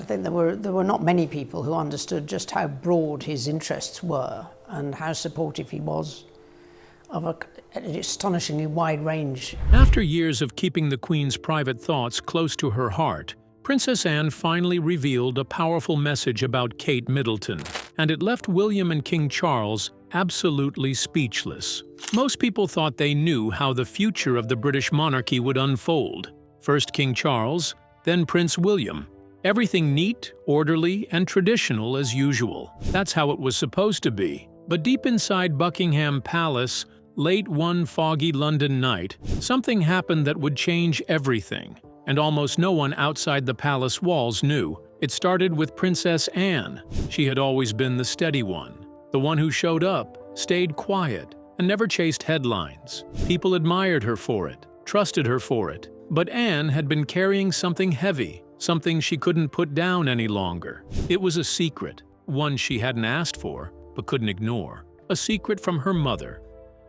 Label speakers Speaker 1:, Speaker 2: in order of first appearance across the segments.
Speaker 1: think there were not many people who understood just how broad his interests were and how supportive he was of an astonishingly wide range.
Speaker 2: After years of keeping the Queen's private thoughts close to her heart, Princess Anne finally revealed a powerful message about Kate Middleton, and it left William and King Charles absolutely speechless. Most people thought they knew how the future of the British monarchy would unfold. First King Charles, then Prince William. Everything neat, orderly, and traditional as usual. That's how it was supposed to be. But deep inside Buckingham Palace, late one foggy London night, something happened that would change everything, and almost no one outside the palace walls knew. It started with Princess Anne. She had always been the steady one, the one who showed up, stayed quiet, and never chased headlines. People admired her for it, trusted her for it. But Anne had been carrying something heavy, something she couldn't put down any longer. It was a secret, one she hadn't asked for, but couldn't ignore. A secret from her mother,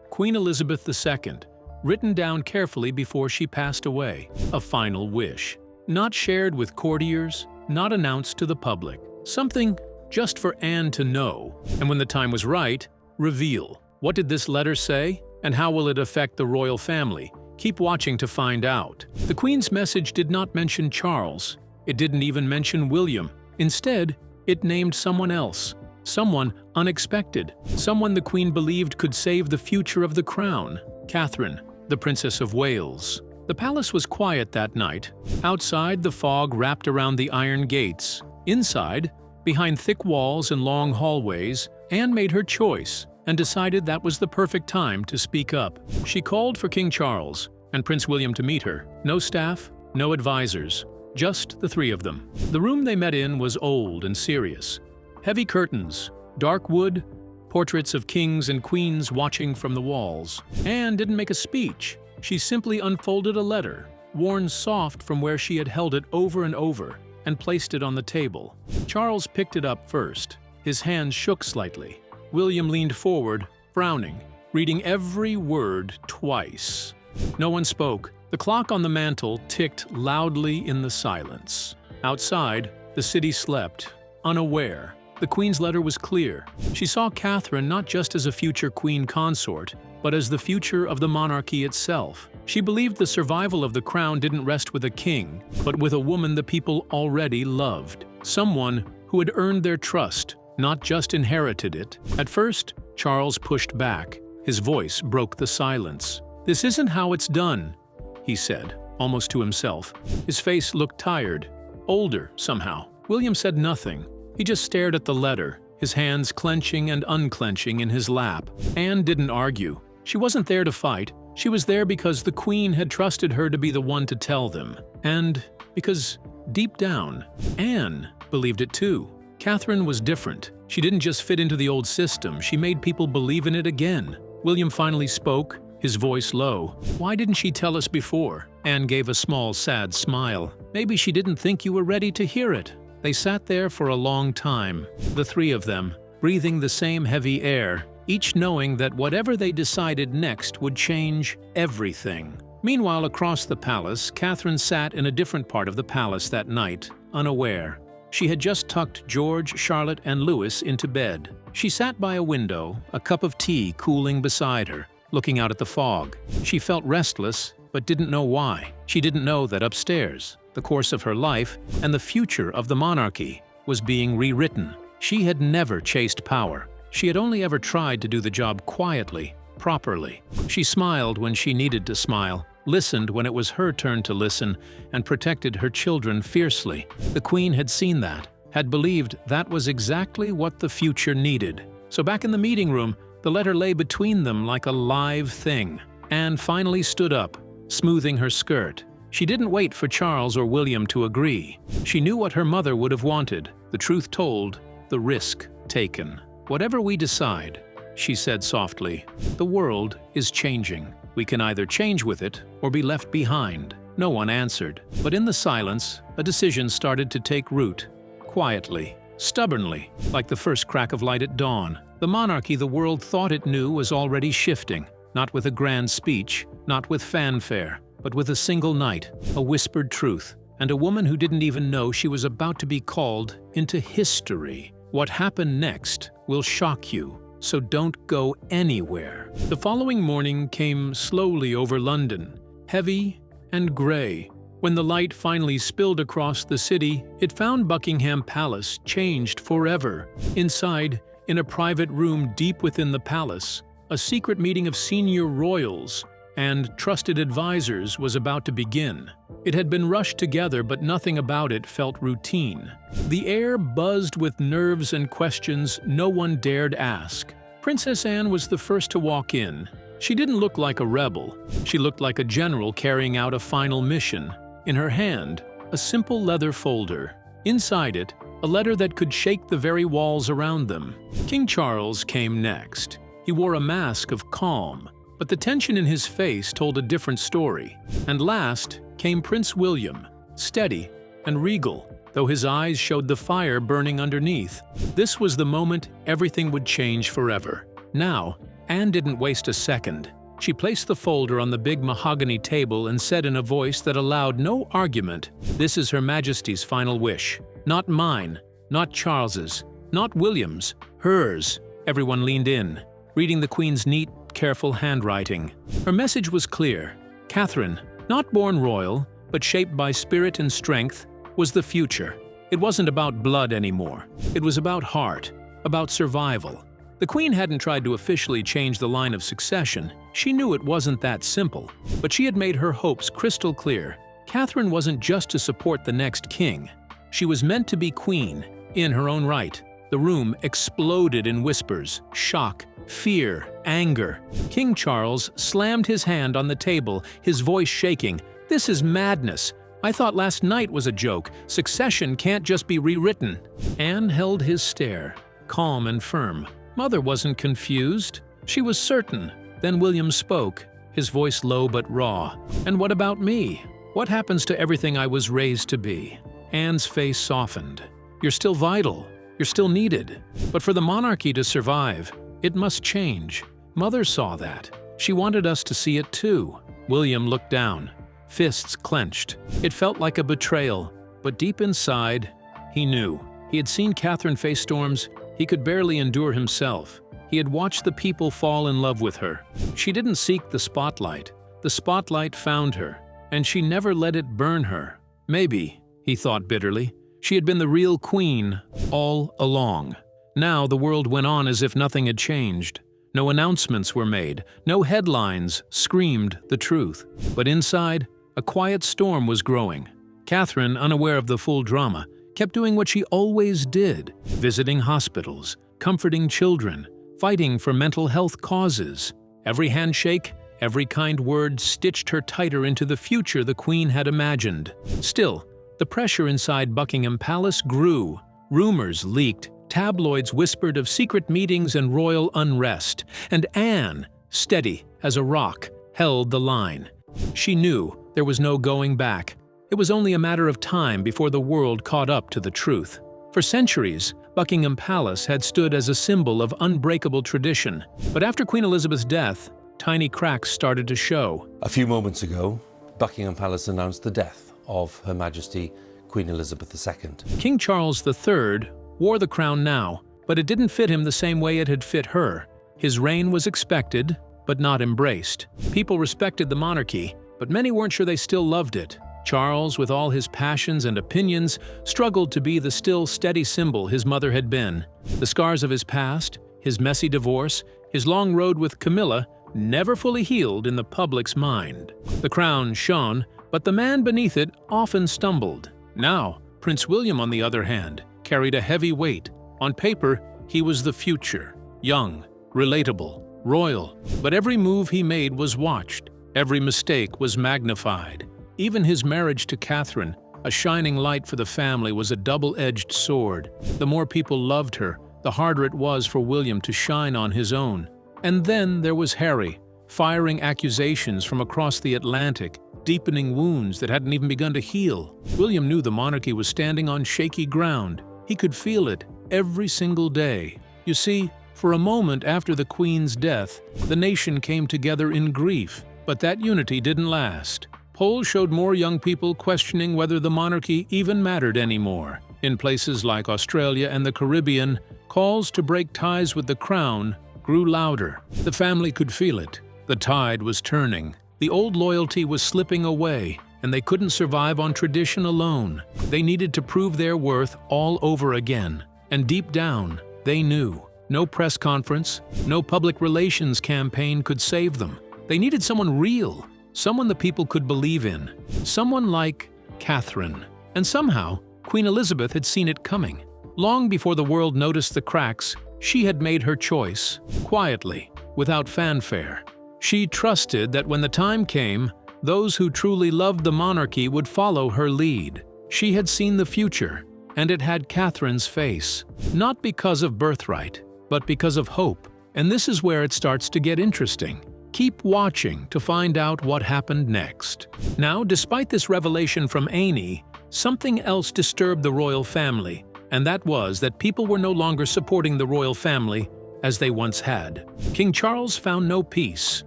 Speaker 2: Queen Elizabeth II, written down carefully before she passed away. A final wish. Not shared with courtiers, not announced to the public. Something just for Anne to know, and when the time was right, reveal. What did this letter say, and how will it affect the royal family? Keep watching to find out. The Queen's message did not mention Charles. It didn't even mention William. Instead, it named someone else. Someone unexpected. Someone the Queen believed could save the future of the crown. Catherine, the Princess of Wales. The palace was quiet that night. Outside, the fog wrapped around the iron gates. Inside, behind thick walls and long hallways, Anne made her choice and decided that was the perfect time to speak up. She called for King Charles and Prince William to meet her. No staff, no advisors, just the three of them. The room they met in was old and serious. Heavy curtains, dark wood, portraits of kings and queens watching from the walls. Anne didn't make a speech. She simply unfolded a letter, worn soft from where she had held it over and over, and placed it on the table. Charles picked it up first. His hands shook slightly. William leaned forward, frowning, reading every word twice. No one spoke. The clock on the mantel ticked loudly in the silence. Outside, the city slept, unaware. The Queen's letter was clear. She saw Catherine not just as a future queen consort, but as the future of the monarchy itself. She believed the survival of the crown didn't rest with a king, but with a woman the people already loved. Someone who had earned their trust, not just inherited it. At first, Charles pushed back. His voice broke the silence. "This isn't how it's done," he said, almost to himself. His face looked tired, older somehow. William said nothing. He just stared at the letter, his hands clenching and unclenching in his lap. Anne didn't argue. She wasn't there to fight. She was there because the Queen had trusted her to be the one to tell them. And because, deep down, Anne believed it too. Catherine was different. She didn't just fit into the old system, she made people believe in it again. William finally spoke, his voice low. "Why didn't she tell us before?" Anne gave a small, sad smile. "Maybe she didn't think you were ready to hear it." They sat there for a long time, the three of them, breathing the same heavy air, each knowing that whatever they decided next would change everything. Meanwhile, across the palace, Catherine sat in a different part of the palace that night, unaware. She had just tucked George, Charlotte, and Louis into bed. She sat by a window, a cup of tea cooling beside her, looking out at the fog. She felt restless, but didn't know why. She didn't know that upstairs, the course of her life and the future of the monarchy was being rewritten. She had never chased power. She had only ever tried to do the job quietly, properly. She smiled when she needed to smile, listened when it was her turn to listen, and protected her children fiercely. The Queen had seen that, had believed that was exactly what the future needed. So back in the meeting room, the letter lay between them like a live thing. Anne finally stood up, smoothing her skirt. She didn't wait for Charles or William to agree. She knew what her mother would have wanted, the truth told, the risk taken. "Whatever we decide," she said softly, "the world is changing. We can either change with it or be left behind." No one answered, but in the silence, a decision started to take root, quietly, stubbornly, like the first crack of light at dawn. The monarchy the world thought it knew was already shifting, not with a grand speech, not with fanfare, but with a single night, a whispered truth, and a woman who didn't even know she was about to be called into history. What happened next will shock you, so don't go anywhere. The following morning came slowly over London, heavy and grey. When the light finally spilled across the city, it found Buckingham Palace changed forever. Inside, in a private room deep within the palace, a secret meeting of senior royals and trusted advisors was about to begin. It had been rushed together, but nothing about it felt routine. The air buzzed with nerves and questions no one dared ask. Princess Anne was the first to walk in. She didn't look like a rebel. She looked like a general carrying out a final mission. In her hand, a simple leather folder. Inside it, a letter that could shake the very walls around them. King Charles came next. He wore a mask of calm, but the tension in his face told a different story. And last came Prince William, steady and regal, though his eyes showed the fire burning underneath. This was the moment everything would change forever. Now, Anne didn't waste a second. She placed the folder on the big mahogany table and said in a voice that allowed no argument, "This is Her Majesty's final wish. Not mine, not Charles's, not William's, hers." Everyone leaned in, reading the Queen's neat, careful handwriting. Her message was clear. Catherine, not born royal, but shaped by spirit and strength, was the future. It wasn't about blood anymore. It was about heart, about survival. The Queen hadn't tried to officially change the line of succession. She knew it wasn't that simple, but she had made her hopes crystal clear. Catherine wasn't just to support the next king. She was meant to be queen, in her own right. The room exploded in whispers, shock, fear, anger. King Charles slammed his hand on the table, his voice shaking. "This is madness. I thought last night was a joke. Succession can't just be rewritten." Anne held his stare, calm and firm. Mother wasn't confused. She was certain. Then William spoke, his voice low but raw. "And what about me? What happens to everything I was raised to be?" Anne's face softened. "You're still vital. You're still needed. But for the monarchy to survive, it must change. Mother saw that. She wanted us to see it too." William looked down, fists clenched. It felt like a betrayal, but deep inside, he knew. He had seen Catherine face storms he could barely endure himself. He had watched the people fall in love with her. She didn't seek the spotlight. The spotlight found her, and she never let it burn her. Maybe, he thought bitterly, she had been the real queen all along. Now the world went on as if nothing had changed. No announcements were made, no headlines screamed the truth. But inside, a quiet storm was growing. Catherine, unaware of the full drama, kept doing what she always did, visiting hospitals, comforting children, fighting for mental health causes. Every handshake, every kind word stitched her tighter into the future the Queen had imagined. Still, the pressure inside Buckingham Palace grew. Rumors leaked, tabloids whispered of secret meetings and royal unrest, and Anne, steady as a rock, held the line. She knew there was no going back. It was only a matter of time before the world caught up to the truth. For centuries, Buckingham Palace had stood as a symbol of unbreakable tradition. But after Queen Elizabeth's death, tiny cracks started to show.
Speaker 3: A few moments ago, Buckingham Palace announced the death of Her Majesty Queen Elizabeth II.
Speaker 2: King Charles III wore the crown now, but it didn't fit him the same way it had fit her. His reign was expected, but not embraced. People respected the monarchy, but many weren't sure they still loved it. Charles, with all his passions and opinions, struggled to be the still steady symbol his mother had been. The scars of his past, his messy divorce, his long road with Camilla, never fully healed in the public's mind. The crown shone, but the man beneath it often stumbled. Now, Prince William, on the other hand, carried a heavy weight. On paper, he was the future, young, relatable, royal, but every move he made was watched. Every mistake was magnified. Even his marriage to Catherine, a shining light for the family, was a double-edged sword. The more people loved her, the harder it was for William to shine on his own. And then there was Harry, firing accusations from across the Atlantic, deepening wounds that hadn't even begun to heal. William knew the monarchy was standing on shaky ground. He could feel it every single day. You see, for a moment after the Queen's death, the nation came together in grief. But that unity didn't last. Polls showed more young people questioning whether the monarchy even mattered anymore. In places like Australia and the Caribbean, calls to break ties with the crown grew louder. The family could feel it. The tide was turning. The old loyalty was slipping away, and they couldn't survive on tradition alone. They needed to prove their worth all over again. And deep down, they knew. No press conference, no public relations campaign could save them. They needed someone real, someone the people could believe in, someone like Catherine. And somehow, Queen Elizabeth had seen it coming. Long before the world noticed the cracks, she had made her choice, quietly, without fanfare. She trusted that when the time came, those who truly loved the monarchy would follow her lead. She had seen the future, and it had Catherine's face, not because of birthright, but because of hope. And this is where it starts to get interesting. Keep watching to find out what happened next. Now, despite this revelation from Amy, something else disturbed the royal family, and that was that people were no longer supporting the royal family as they once had. King Charles found no peace.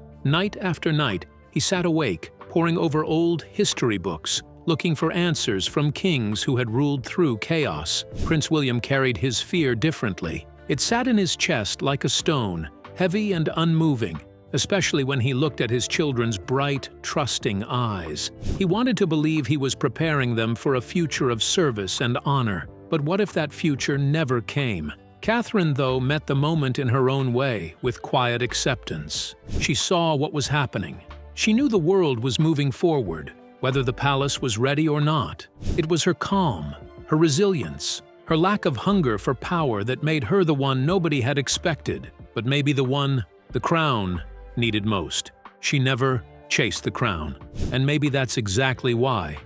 Speaker 2: Night after night, he sat awake, poring over old history books, looking for answers from kings who had ruled through chaos. Prince William carried his fear differently. It sat in his chest like a stone, heavy and unmoving, especially when he looked at his children's bright, trusting eyes. He wanted to believe he was preparing them for a future of service and honor. But what if that future never came? Catherine, though, met the moment in her own way, with quiet acceptance. She saw what was happening. She knew the world was moving forward, whether the palace was ready or not. It was her calm, her resilience, her lack of hunger for power that made her the one nobody had expected, but maybe the one the crown needed most. She never chased the crown, and maybe that's exactly why.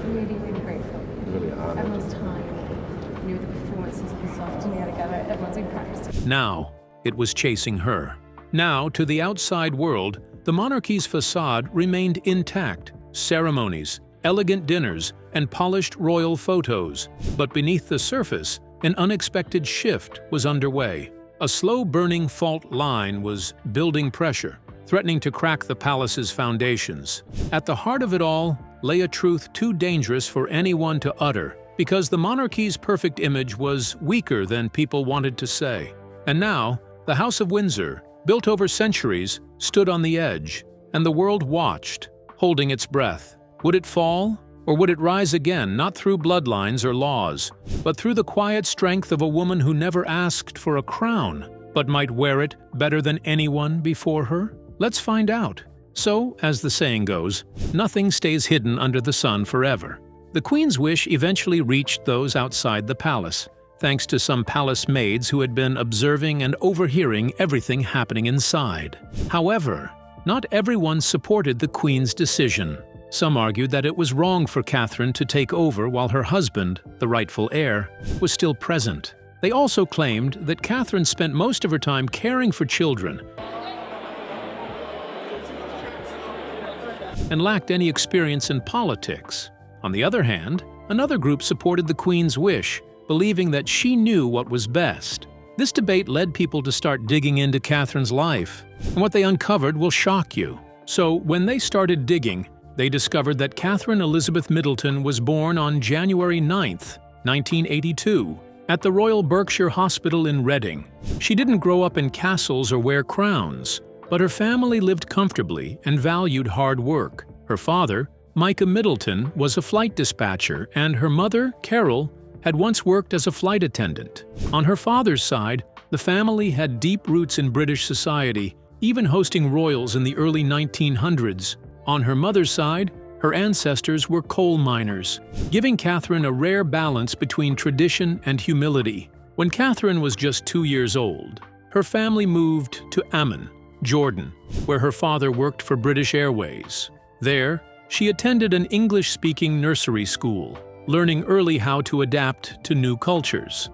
Speaker 4: Really, really grateful.
Speaker 3: Really honored.
Speaker 4: Everyone's time. Knew the performances this afternoon together. Everyone's impressed.
Speaker 2: Now, it was chasing her. Now, to the outside world, the monarchy's facade remained intact. Ceremonies, elegant dinners, and polished royal photos. But beneath the surface, an unexpected shift was underway. A slow-burning fault line was building pressure, threatening to crack the palace's foundations. At the heart of it all lay a truth too dangerous for anyone to utter, because the monarchy's perfect image was weaker than people wanted to say. And now, the House of Windsor, built over centuries, stood on the edge, and the world watched, holding its breath. Would it fall? Or would it rise again, not through bloodlines or laws, but through the quiet strength of a woman who never asked for a crown, but might wear it better than anyone before her? Let's find out. So, as the saying goes, nothing stays hidden under the sun forever. The Queen's wish eventually reached those outside the palace, thanks to some palace maids who had been observing and overhearing everything happening inside. However, not everyone supported the Queen's decision. Some argued that it was wrong for Catherine to take over while her husband, the rightful heir, was still present. They also claimed that Catherine spent most of her time caring for children and lacked any experience in politics. On the other hand, another group supported the Queen's wish, believing that she knew what was best. This debate led people to start digging into Catherine's life, and what they uncovered will shock you. So, when they started digging, they discovered that Catherine Elizabeth Middleton was born on January 9, 1982, at the Royal Berkshire Hospital in Reading. She didn't grow up in castles or wear crowns, but her family lived comfortably and valued hard work. Her father, Micah Middleton, was a flight dispatcher, and her mother, Carol, had once worked as a flight attendant. On her father's side, the family had deep roots in British society, even hosting royals in the early 1900s. On her mother's side, her ancestors were coal miners, giving Catherine a rare balance between tradition and humility. When Catherine was just 2 years old, her family moved to Amman, Jordan, where her father worked for British Airways. There, she attended an English-speaking nursery school, learning early how to adapt to new cultures.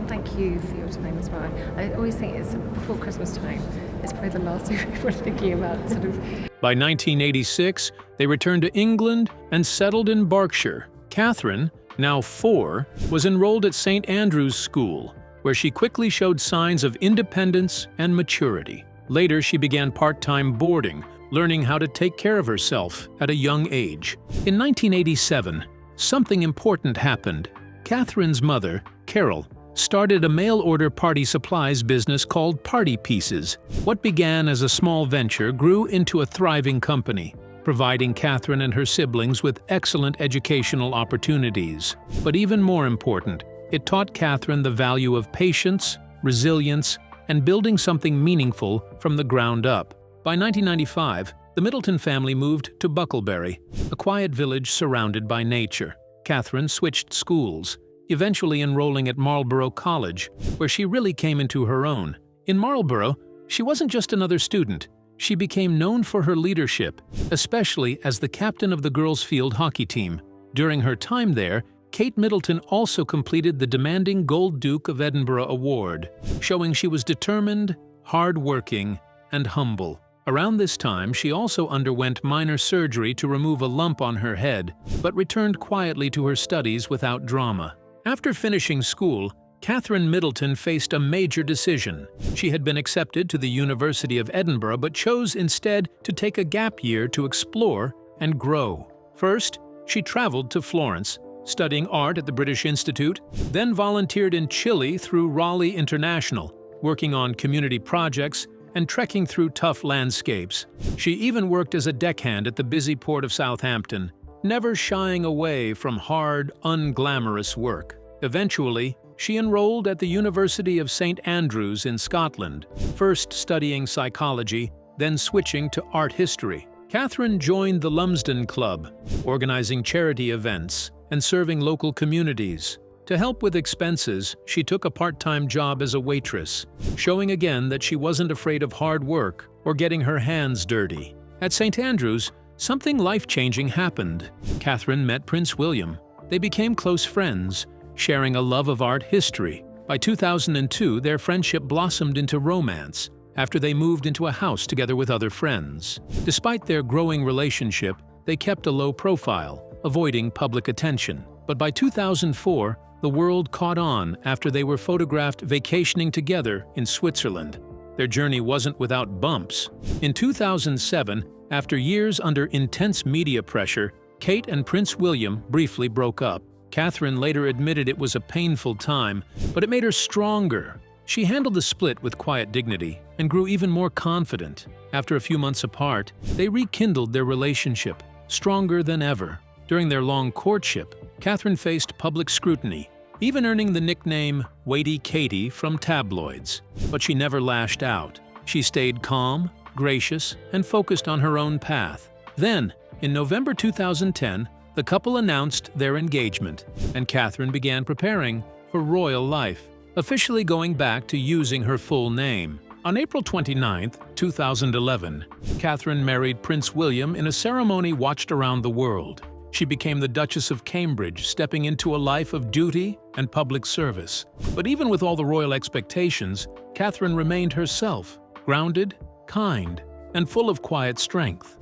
Speaker 4: Thank you for your time as well. I always think it's before Christmas time. It's probably the last thing we're thinking about, sort of.
Speaker 2: By 1986, they returned to England and settled in Berkshire. Catherine, now 4, was enrolled at St. Andrew's School, where she quickly showed signs of independence and maturity. Later, she began part-time boarding, learning how to take care of herself at a young age. In 1987, something important happened. Catherine's mother, Carol, started a mail-order party supplies business called Party Pieces. What began as a small venture grew into a thriving company, providing Catherine and her siblings with excellent educational opportunities. But even more important, it taught Catherine the value of patience, resilience, and building something meaningful from the ground up. By 1995, the Middleton family moved to Bucklebury, a quiet village surrounded by nature. Catherine switched schools, eventually enrolling at Marlborough College, where she really came into her own. In Marlborough, she wasn't just another student. She became known for her leadership, especially as the captain of the girls' field hockey team. During her time there, Kate Middleton also completed the demanding Gold Duke of Edinburgh Award, showing she was determined, hard-working, and humble. Around this time, she also underwent minor surgery to remove a lump on her head, but returned quietly to her studies without drama. After finishing school, Catherine Middleton faced a major decision. She had been accepted to the University of Edinburgh but chose instead to take a gap year to explore and grow. First, she traveled to Florence, studying art at the British Institute, then volunteered in Chile through Raleigh International, working on community projects and trekking through tough landscapes. She even worked as a deckhand at the busy port of Southampton, never shying away from hard, unglamorous work. Eventually, she enrolled at the University of St. Andrews in Scotland, first studying psychology, then switching to art history. Catherine joined the Lumsden Club, organizing charity events and serving local communities. To help with expenses, she took a part-time job as a waitress, showing again that she wasn't afraid of hard work or getting her hands dirty. At St. Andrews, something life-changing happened. Catherine met Prince William. They became close friends, sharing a love of art history. By 2002, their friendship blossomed into romance after they moved into a house together with other friends. Despite their growing relationship, they kept a low profile, avoiding public attention. But by 2004, the world caught on after they were photographed vacationing together in Switzerland. Their journey wasn't without bumps. In 2007, after years under intense media pressure, Kate and Prince William briefly broke up. Catherine later admitted it was a painful time, but it made her stronger. She handled the split with quiet dignity and grew even more confident. After a few months apart, they rekindled their relationship, stronger than ever. During their long courtship, Catherine faced public scrutiny, even earning the nickname Weighty Katie from tabloids. But she never lashed out. She stayed calm, gracious, and focused on her own path. Then, in November 2010, the couple announced their engagement, and Catherine began preparing for royal life, officially going back to using her full name. On April 29, 2011, Catherine married Prince William in a ceremony watched around the world. She became the Duchess of Cambridge, stepping into a life of duty and public service. But even with all the royal expectations, Catherine remained herself, grounded, kind, and full of quiet strength.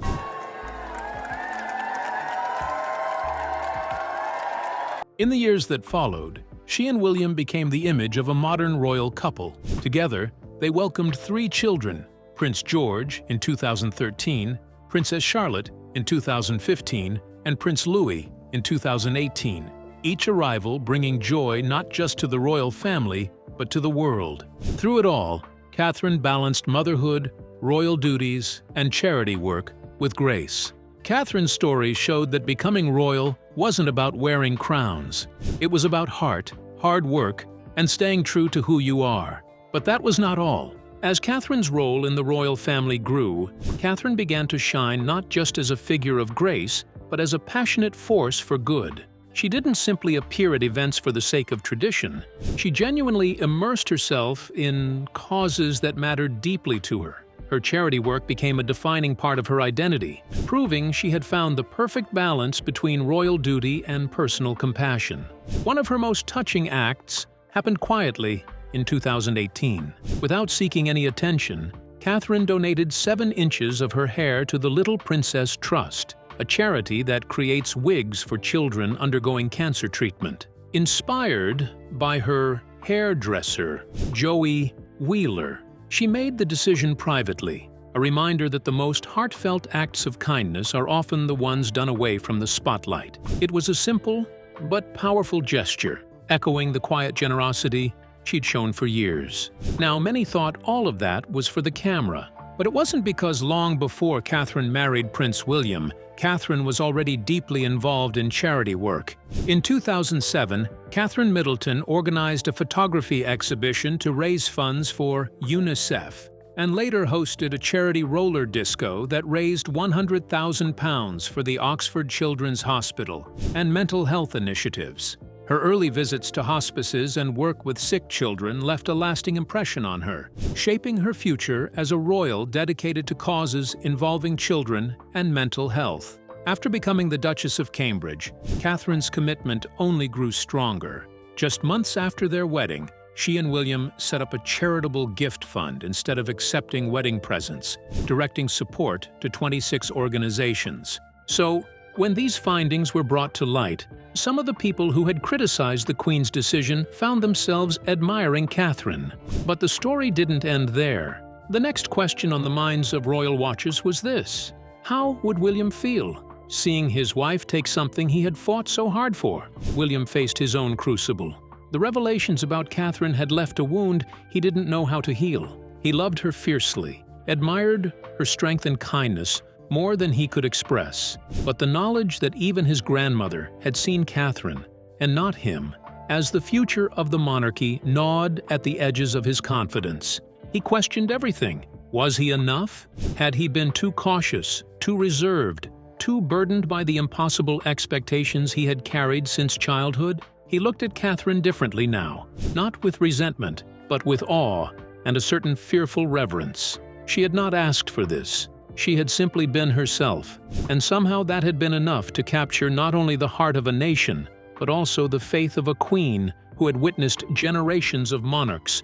Speaker 2: In the years that followed, she and William became the image of a modern royal couple. Together, they welcomed 3 children: Prince George in 2013, Princess Charlotte in 2015, and Prince Louis in 2018, each arrival bringing joy not just to the royal family, but to the world. Through it all, Catherine balanced motherhood, royal duties, and charity work with grace. Catherine's story showed that becoming royal wasn't about wearing crowns. It was about heart, hard work, and staying true to who you are. But that was not all. As Catherine's role in the royal family grew, Catherine began to shine not just as a figure of grace, but as a passionate force for good. She didn't simply appear at events for the sake of tradition. She genuinely immersed herself in causes that mattered deeply to her. Her charity work became a defining part of her identity, proving she had found the perfect balance between royal duty and personal compassion. One of her most touching acts happened quietly in 2018. Without seeking any attention, Catherine donated 7 inches of her hair to the Little Princess Trust, a charity that creates wigs for children undergoing cancer treatment. Inspired by her hairdresser, Joey Wheeler, she made the decision privately, a reminder that the most heartfelt acts of kindness are often the ones done away from the spotlight. It was a simple but powerful gesture, echoing the quiet generosity she'd shown for years. Now, many thought all of that was for the camera, but it wasn't, because long before Catherine married Prince William, Catherine was already deeply involved in charity work. In 2007, Kate Middleton organized a photography exhibition to raise funds for UNICEF, and later hosted a charity roller disco that raised £100,000 for the Oxford Children's Hospital and mental health initiatives. Her early visits to hospices and work with sick children left a lasting impression on her, shaping her future as a royal dedicated to causes involving children and mental health. After becoming the Duchess of Cambridge, Catherine's commitment only grew stronger. Just months after their wedding, she and William set up a charitable gift fund instead of accepting wedding presents, directing support to 26 organizations. So, when these findings were brought to light, some of the people who had criticized the Queen's decision found themselves admiring Catherine. But the story didn't end there. The next question on the minds of royal watchers was this: how would William feel, seeing his wife take something he had fought so hard for? William faced his own crucible. The revelations about Catherine had left a wound he didn't know how to heal. He loved her fiercely, admired her strength and kindness more than he could express. But the knowledge that even his grandmother had seen Catherine, and not him, as the future of the monarchy gnawed at the edges of his confidence. He questioned everything. Was he enough? Had he been too cautious, too reserved, too burdened by the impossible expectations he had carried since childhood? He looked at Catherine differently now, not with resentment, but with awe and a certain fearful reverence. She had not asked for this. She had simply been herself, and somehow that had been enough to capture not only the heart of a nation, but also the faith of a queen who had witnessed generations of monarchs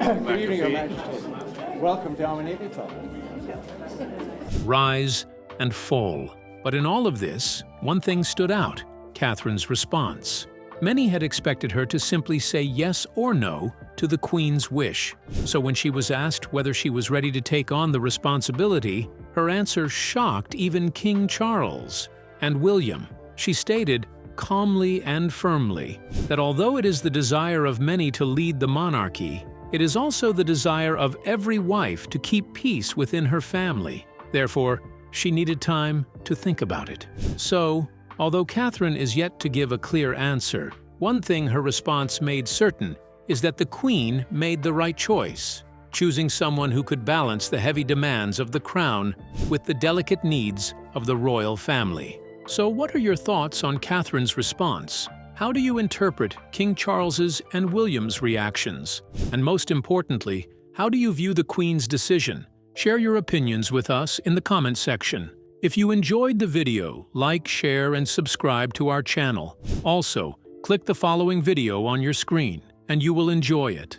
Speaker 5: Good evening, Your Majesty. Welcome to our Navy Club.
Speaker 2: rise and fall. But in all of this, one thing stood out: Catherine's response. Many had expected her to simply say yes or no to the Queen's wish. So when she was asked whether she was ready to take on the responsibility, her answer shocked even King Charles and William. She stated, calmly and firmly, that although it is the desire of many to lead the monarchy, it is also the desire of every wife to keep peace within her family. Therefore, she needed time to think about it. So, although Catherine is yet to give a clear answer, one thing her response made certain is that the Queen made the right choice, choosing someone who could balance the heavy demands of the crown with the delicate needs of the royal family. So what are your thoughts on Catherine's response? How do you interpret King Charles's and William's reactions? And most importantly, how do you view the Queen's decision? Share your opinions with us in the comment section. If you enjoyed the video, like, share, and subscribe to our channel. Also, click the following video on your screen, and you will enjoy it.